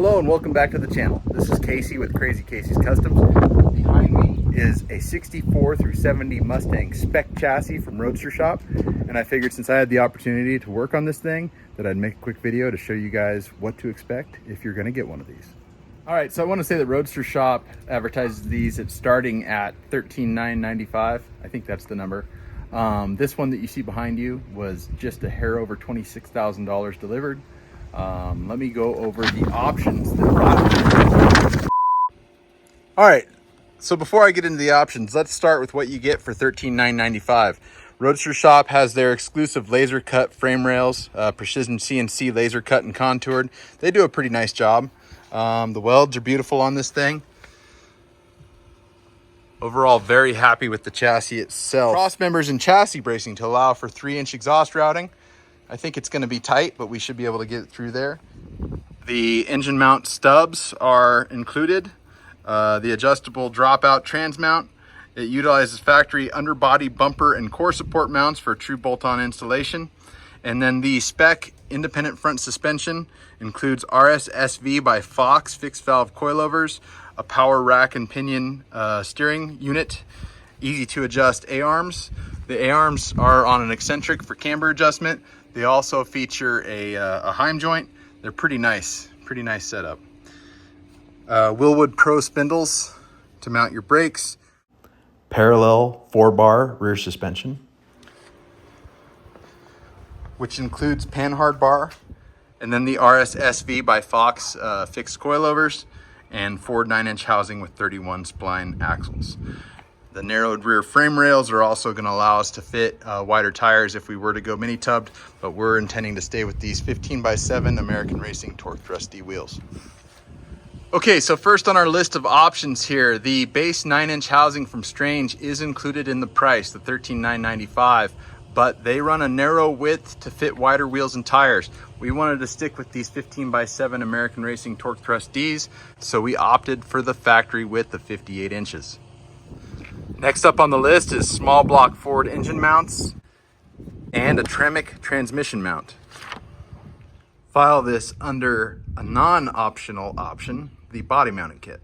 Hello and welcome back to the channel. This is Casey with Crazy Casey's Customs. Behind me is a 64 through 70 Mustang SPEC chassis from Roadstershop, and I figured since I had the opportunity to work on this thing that I'd make a quick video to show you guys what to expect if you're going to get one of these. All right, so I want to say that Roadstershop advertises these at starting at $13,995. I think that's the number. This one that you see behind you was just a hair over $26,000 delivered. Let me go over the options that brought it. All right, so before I get into the options, let's start with what you get for $13,995. Roadstershop has their exclusive laser cut frame rails, precision CNC laser cut and contoured. They do a pretty nice job. The welds are beautiful on this thing. Overall, very happy with the chassis itself. Cross members and chassis bracing to allow for 3-inch exhaust routing. I think it's going to be tight, but we should be able to get it through there. The engine mount stubs are included. The adjustable dropout trans mount. It utilizes factory underbody bumper and core support mounts for true bolt-on installation. And then the SPEC independent front suspension includes RSSV by Fox fixed valve coilovers, a power rack and pinion steering unit, easy to adjust A-arms. The A-arms are on an eccentric for camber adjustment. They also feature a Heim joint. They're pretty nice setup. Willwood Pro spindles to mount your brakes. Parallel 4-bar rear suspension, which includes panhard bar, and then the RSSV by Fox fixed coilovers, and Ford 9-inch housing with 31 spline axles. The narrowed rear frame rails are also going to allow us to fit wider tires if we were to go mini tubbed, but we're intending to stay with these 15x7 American Racing Torque Thrust D wheels. Okay, so first on our list of options here, the base 9-inch housing from Strange is included in the price, the $13,995, but they run a narrow width to fit wider wheels and tires. We wanted to stick with these 15x7 American Racing Torque Thrust Ds, so we opted for the factory width of 58 inches. Next up on the list is small block Ford engine mounts and a Tremec transmission mount. File this under a non-optional option, the body mounting kit.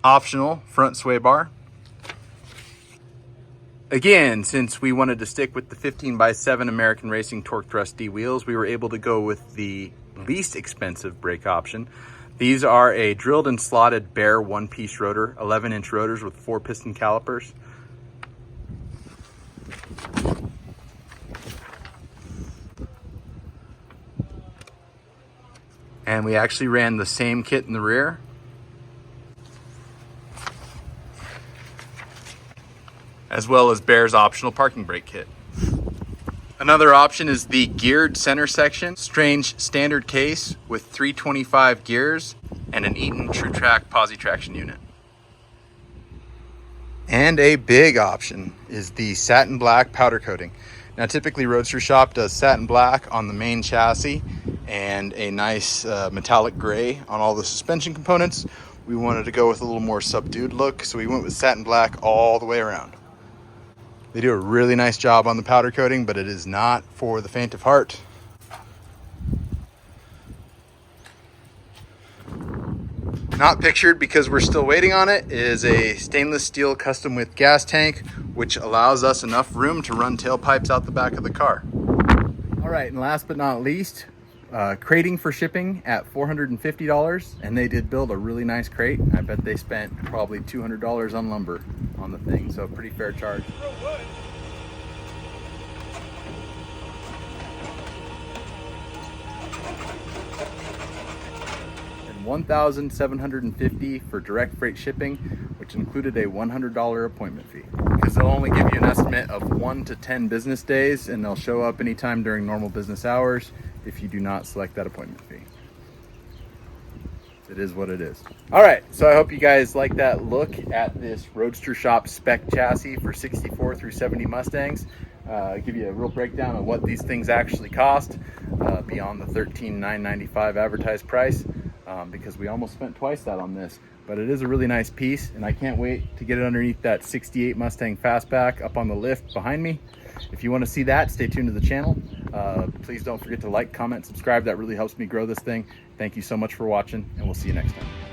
Optional front sway bar. Again, since we wanted to stick with the 15x7 American Racing Torque Thrust D wheels, we were able to go with the least expensive brake option. These are a drilled and slotted bare one-piece rotor, 11-inch rotors with 4 piston calipers. And we actually ran the same kit in the rear. As well as Bear's optional parking brake kit. Another option is the geared center section, Strange standard case with 325 gears and an Eaton TrueTrack posi traction unit. And a big option is the satin black powder coating. Now typically Roadstershop does satin black on the main chassis and a nice metallic gray on all the suspension components. We wanted to go with a little more subdued look, so we went with satin black all the way around. They do a really nice job on the powder coating, but it is not for the faint of heart. Not pictured because we're still waiting on it is a stainless steel custom width gas tank, which allows us enough room to run tailpipes out the back of the car. All right, and last but not least, crating for shipping at $450, and they did build a really nice crate. I bet they spent probably $200 on lumber on the thing, so pretty fair charge. And $1,750 for direct freight shipping, which included a $100 appointment fee, because they'll only give you an estimate of 1 to 10 business days, and they'll show up anytime during normal business hours if you do not select that appointment fee. It is what it is. All right, so I hope you guys like that look at this Roadstershop SPEC chassis for 64 through 70 Mustangs. Give you a real breakdown of what these things actually cost beyond the $13,995 advertised price, because we almost spent twice that on this. but it is a really nice piece, and I can't wait to get it underneath that 68 Mustang Fastback up on the lift behind me. If you want to see that, stay tuned to the channel. Please don't forget to like, comment, subscribe. That really helps me grow this thing. Thank you so much for watching, and we'll see you next time.